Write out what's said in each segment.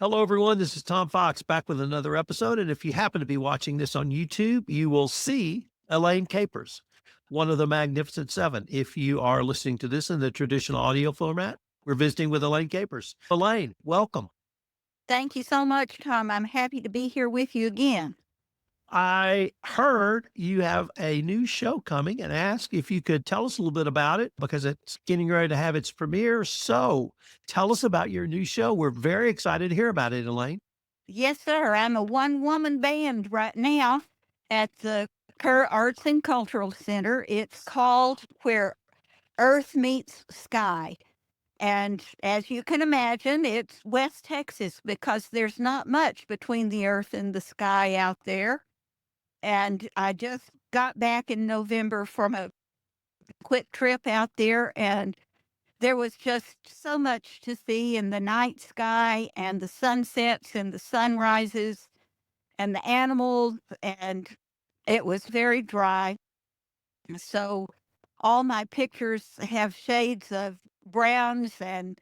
Hello, everyone. This is Tom Fox back with another episode. And if you happen to be watching this on YouTube, you will see Elaine Capers, one of the Magnificent Seven. If you are listening to this in the traditional audio format, we're visiting with Elaine Capers. Elaine, welcome. Thank you so much, Tom. I'm happy to be here with you again. I heard you have a new show coming and asked if you could tell us a little bit about it because it's getting ready to have its premiere. So tell us about your new show. We're very excited to hear about it, Elaine. Yes, sir. I'm a one-woman band right now at the Kerr Arts and Cultural Center. It's called Where Earth Meets Sky. And as you can imagine, it's West Texas because there's not much between the earth and the sky out there. And I just got back in November from a quick trip out there, and there was just so much to see in the night sky and the sunsets and the sunrises and the animals, and it was very dry. So all my pictures have shades of browns and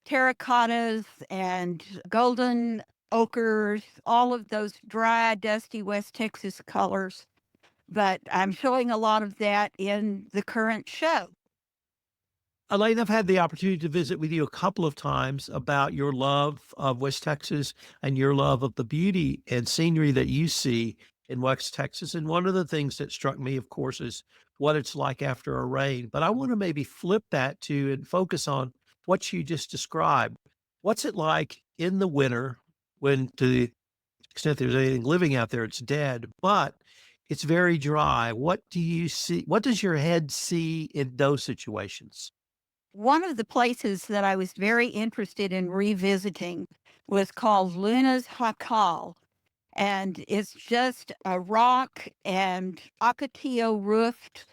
terracottas and golden ochres, all of those dry, dusty West Texas colors. But I'm showing a lot of that in the current show. Elaine, I've had the opportunity to visit with you a couple of times about your love of West Texas and your love of the beauty and scenery that you see in West Texas. And one of the things that struck me, of course, is what it's like after a rain. But I want to maybe flip that to and focus on what you just described. What's it like in the winter when, to the extent there's anything living out there, it's dead, but it's very dry? What do you see? What does your head see in those situations? One of the places that I was very interested in revisiting was called Luna's Jacal, and it's just a rock and ocotillo roofed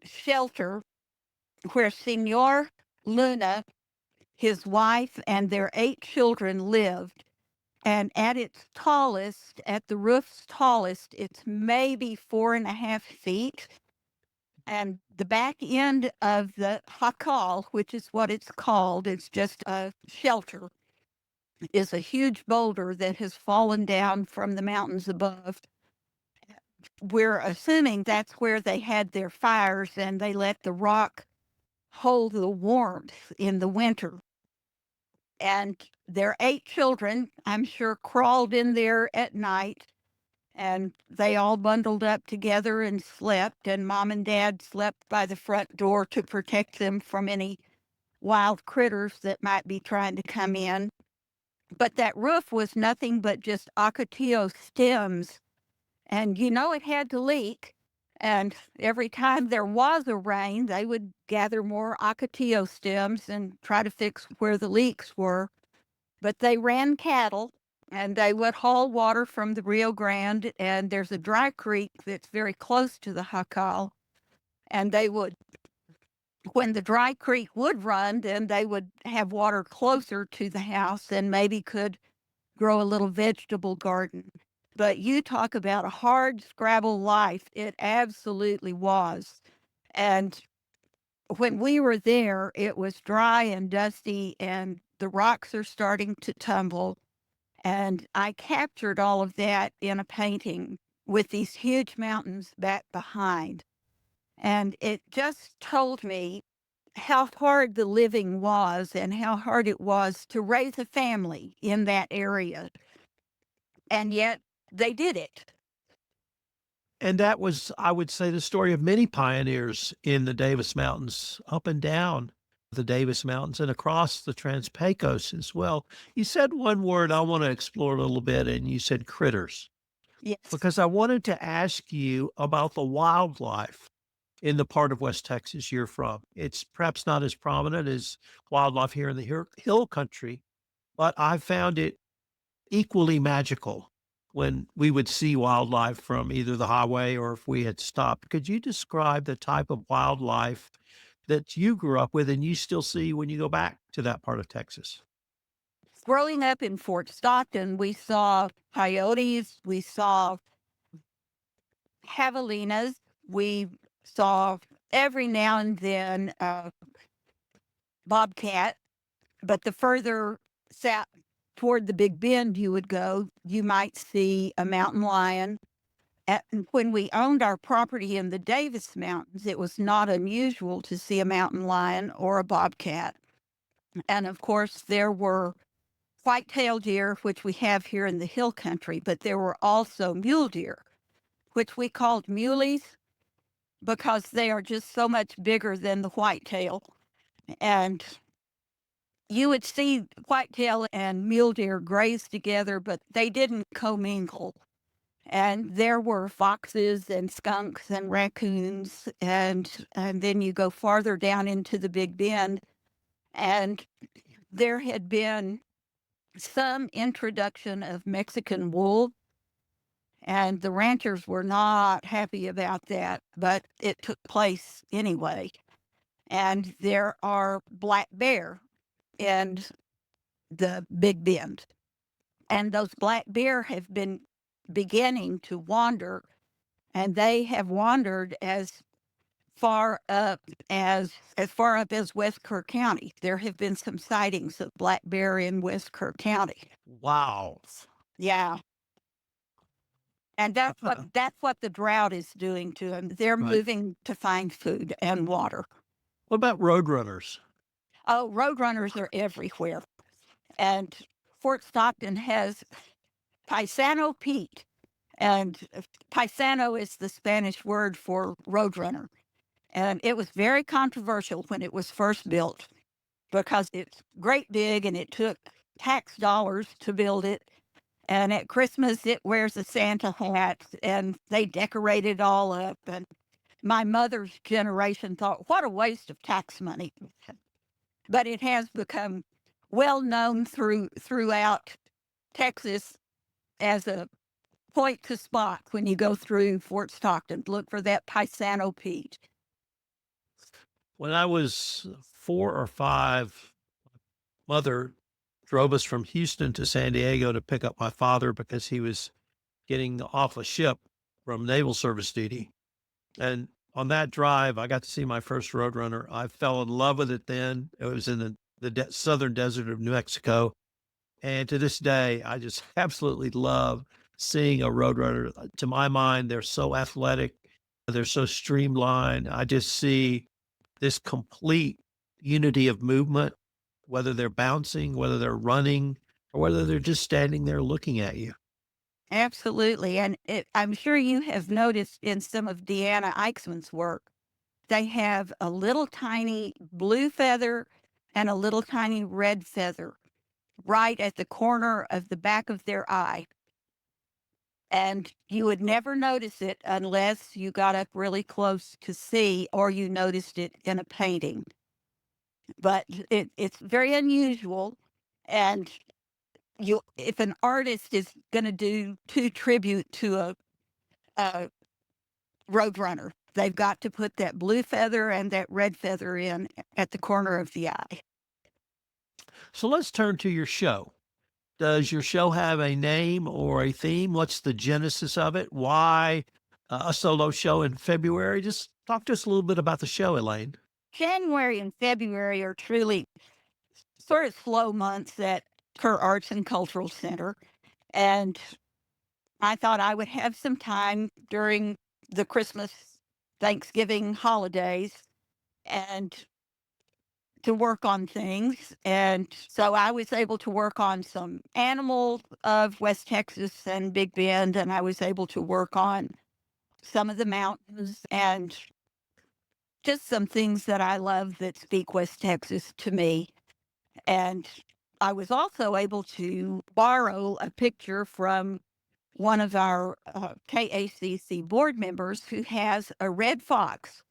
shelter where Senor Luna, his wife, and their 8 children lived. And at its tallest, at the roof's tallest, it's maybe 4.5 feet. And the back end of the jacal, which is what it's called, it's just a shelter, is a huge boulder that has fallen down from the mountains above. We're assuming that's where they had their fires and they let the rock hold the warmth in the winter. And their 8 children, I'm sure, crawled in there at night, and they all bundled up together and slept, and mom and dad slept by the front door to protect them from any wild critters that might be trying to come in. But that roof was nothing but just ocotillo stems, and it had to leak. And every time there was a rain, they would gather more ocotillo stems and try to fix where the leaks were. But they ran cattle, and they would haul water from the Rio Grande, and there's a dry creek that's very close to the jacal. And they would, when the dry creek would run, then they would have water closer to the house and maybe could grow a little vegetable garden. But you talk about a hard scrabble life. It absolutely was. And when we were there, it was dry and dusty, and the rocks are starting to tumble. And I captured all of that in a painting with these huge mountains back behind. And it just told me how hard the living was and how hard it was to raise a family in that area. And yet they did it. And that was, I would say, the story of many pioneers in the Davis Mountains, up and down the Davis Mountains and across the Trans-Pecos as well. You said one word I want to explore a little bit, and you said critters, Yes. because I wanted to ask you about the wildlife in the part of West Texas you're from. It's perhaps not as prominent as wildlife here in the hill country, but I found it equally magical when we would see wildlife from either the highway or if we had stopped. Could you describe the type of wildlife that you grew up with and you still see when you go back to that part of Texas? Growing up in Fort Stockton, we saw coyotes, we saw javelinas, we saw every now and then bobcat. But the further south toward the Big Bend you would go, you might see a mountain lion. And when we owned our property in the Davis Mountains, it was not unusual to see a mountain lion or a bobcat. And of course, there were white-tailed deer, which we have here in the hill country, but there were also mule deer, which we called muleys because they are just so much bigger than the whitetail. And you would see whitetail and mule deer graze together, but they didn't commingle. And there were foxes and skunks and raccoons, and then you go farther down into the Big Bend, and there had been some introduction of Mexican wool, and the ranchers were not happy about that, but it took place anyway. And there are black bear in the Big Bend, and those black bear have been beginning to wander, and they have wandered far up as far up as West Kerr County. There have been some sightings of black bear in West Kerr County. Wow. Yeah. And that's what the drought is doing to them. They're Right. moving to find food and water. What about roadrunners? Oh, roadrunners are everywhere. And Fort Stockton has Paisano Pete. And paisano is the Spanish word for roadrunner. And it was very controversial when it was first built because it's great big and it took tax dollars to build it. And at Christmas, it wears a Santa hat and they decorate it all up. And my mother's generation thought, what a waste of tax money. But it has become well known throughout Texas as a point to spot when you go through Fort Stockton. Look for that Paisano Pete. When I was 4 or 5, mother drove us from Houston to San Diego to pick up my father because he was getting off a ship from naval service duty. And on that drive, I got to see my first Roadrunner. I fell in love with it then. It was in the southern desert of New Mexico. And to this day, I just absolutely love seeing a Roadrunner. To my mind, they're so athletic, they're so streamlined. I just see this complete unity of movement, whether they're bouncing, whether they're running, or whether they're just standing there looking at you. Absolutely. And I'm sure you have noticed in some of Deanna Eichmann's work, they have a little tiny blue feather and a little tiny red feather right at the corner of the back of their eye. And you would never notice it unless you got up really close to see or you noticed it in a painting. But it's very unusual. And if an artist is going to do to tribute to a roadrunner, they've got to put that blue feather and that red feather in at the corner of the eye. So let's turn to your show. Does your show have a name or a theme? What's the genesis of it? Why a solo show in February? Just talk to us a little bit about the show, Elaine. January and February are truly sort of slow months at Kerr Arts and Cultural Center. And I thought I would have some time during the Christmas, Thanksgiving holidays and to work on things. And so I was able to work on some animals of West Texas and Big Bend, and I was able to work on some of the mountains and just some things that I love that speak West Texas to me. And I was also able to borrow a picture from one of our KACC board members who has a red fox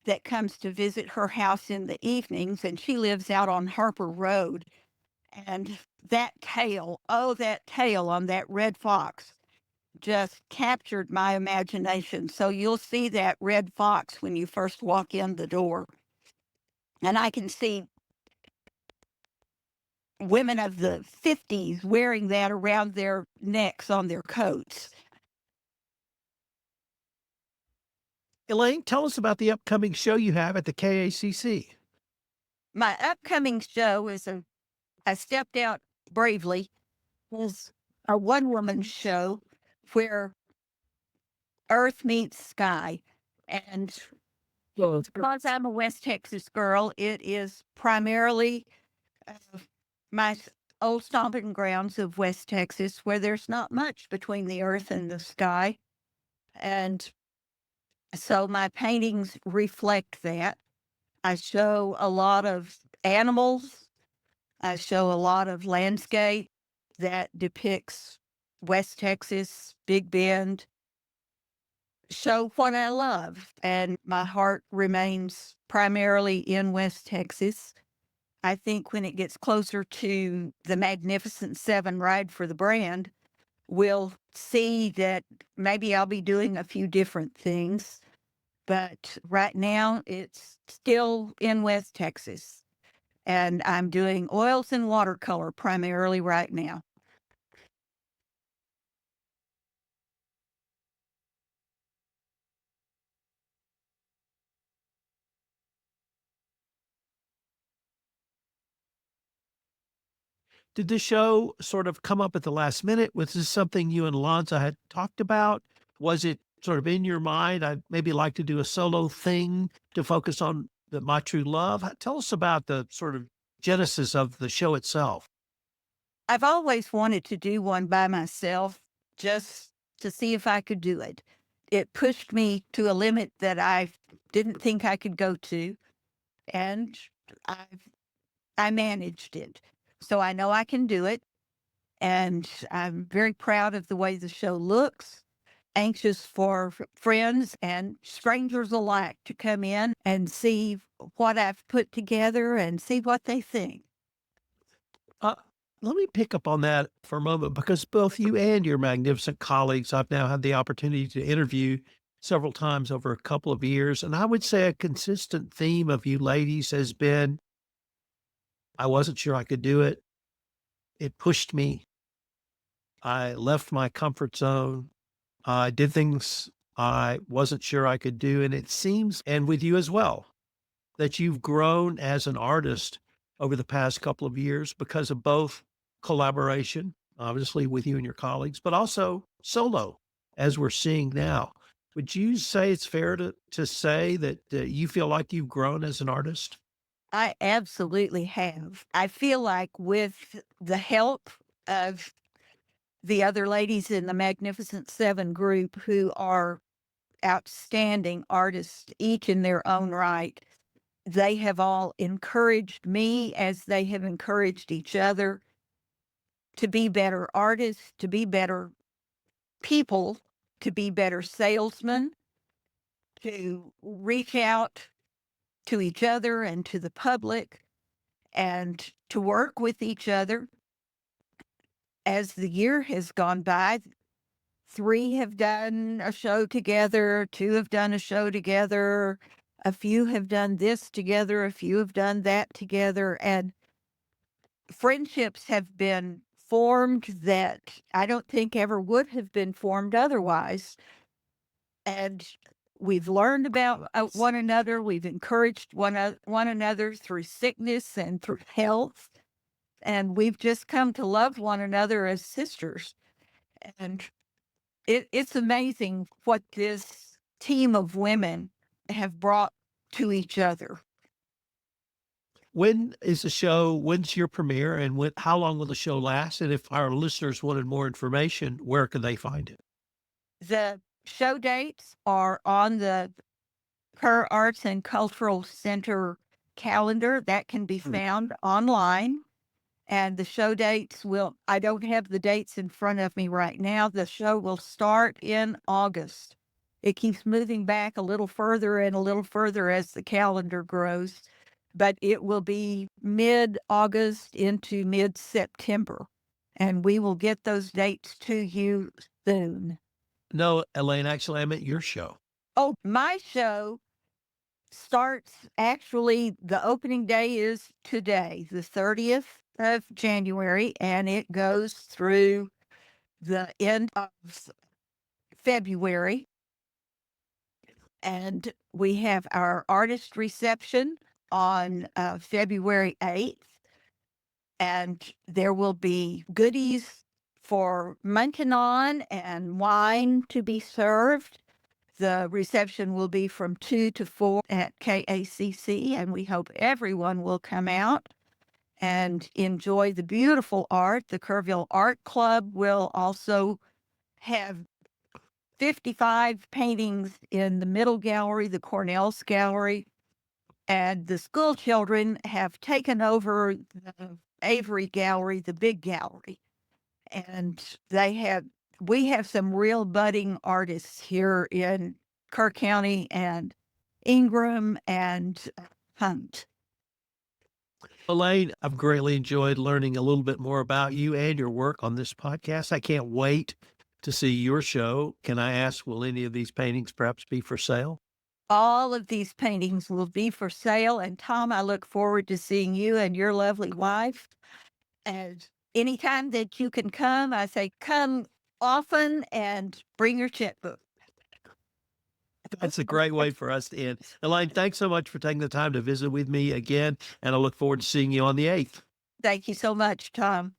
that comes to visit her house in the evenings, and she lives out on Harper Road. And that tail on that red fox just captured my imagination. So you'll see that red fox when you first walk in the door. And I can see women of the 50s wearing that around their necks on their coats. Elaine, tell us about the upcoming show you have at the KACC. My upcoming show is I stepped out bravely was a one woman show where earth meets sky. And because I'm a West Texas girl, it is primarily uh, my old stomping grounds of West Texas, where there's not much between the earth and the sky. And so my paintings reflect that. I show a lot of animals. I show a lot of landscape that depicts West Texas, Big Bend, show what I love. And my heart remains primarily in West Texas. I think when it gets closer to the Magnificent Seven ride for the brand, we'll see that maybe I'll be doing a few different things. But right now, it's still in West Texas. And I'm doing oils and watercolor primarily right now. Did the show sort of come up at the last minute? Was this something you and Alonza had talked about? Was it sort of in your mind? I'd maybe like to do a solo thing to focus on my true love. Tell us about the sort of genesis of the show itself. I've always wanted to do one by myself just to see if I could do it. It pushed me to a limit that I didn't think I could go to, and I I managed it. So I know I can do it, and I'm very proud of the way the show looks. Anxious for friends and strangers alike to come in and see what I've put together and see what they think. Uh, Let me pick up on that for a moment because both you and your magnificent colleagues I've now had the opportunity to interview several times over a couple of years. And I would say a consistent theme of you ladies has been I wasn't sure I could do it. It pushed me. I left my comfort zone. I did things I wasn't sure I could do. And it seems, and with you as well, that you've grown as an artist over the past couple of years because of both collaboration, obviously with you and your colleagues, but also solo, as we're seeing now. Would you say it's fair to say that you feel like you've grown as an artist? I absolutely have. I feel like with the help of the other ladies in the Magnificent Seven group who are outstanding artists, each in their own right, they have all encouraged me as they have encouraged each other to be better artists, to be better people, to be better salesmen, to reach out to each other and to the public and to work with each other. As the year has gone by, three have done a show together, two have done a show together, a few have done this together, a few have done that together, and friendships have been formed that I don't think ever would have been formed otherwise. And we've learned about one another. We've encouraged one another through sickness and through health. And we've just come to love one another as sisters. And it's amazing what this team of women have brought to each other. When is the show? When's your premiere? And how long will the show last? And if our listeners wanted more information, where can they find it? The show dates are on the Kerr Arts and Cultural Center calendar that can be found online. And the show dates I don't have the dates in front of me right now. The show will start in August. It keeps moving back a little further and a little further as the calendar grows, but it will be mid August into mid September. And we will get those dates to you soon. No, Elaine, actually, I meant your show. Oh, my show starts actually, the opening day is today, the 30th of January, and it goes through the end of February. And we have our artist reception on February 8th. And there will be goodies for munching on and wine to be served. The reception will be from 2 to 4 at KACC, and we hope everyone will come out and enjoy the beautiful art. The Kerrville Art Club will also have 55 paintings in the middle gallery, the Cornell's gallery, and the school children have taken over the Avery gallery, the big gallery. And we have some real budding artists here in Kerr County and Ingram and Hunt. Elaine, I've greatly enjoyed learning a little bit more about you and your work on this podcast. I can't wait to see your show. Can I ask, will any of these paintings perhaps be for sale? All of these paintings will be for sale. And Tom, I look forward to seeing you and your lovely wife. And anytime that you can come, I say come often and bring your checkbook. That's a great way for us to end. Elaine, thanks so much for taking the time to visit with me again, and I look forward to seeing you on the 8th. Thank you so much, Tom.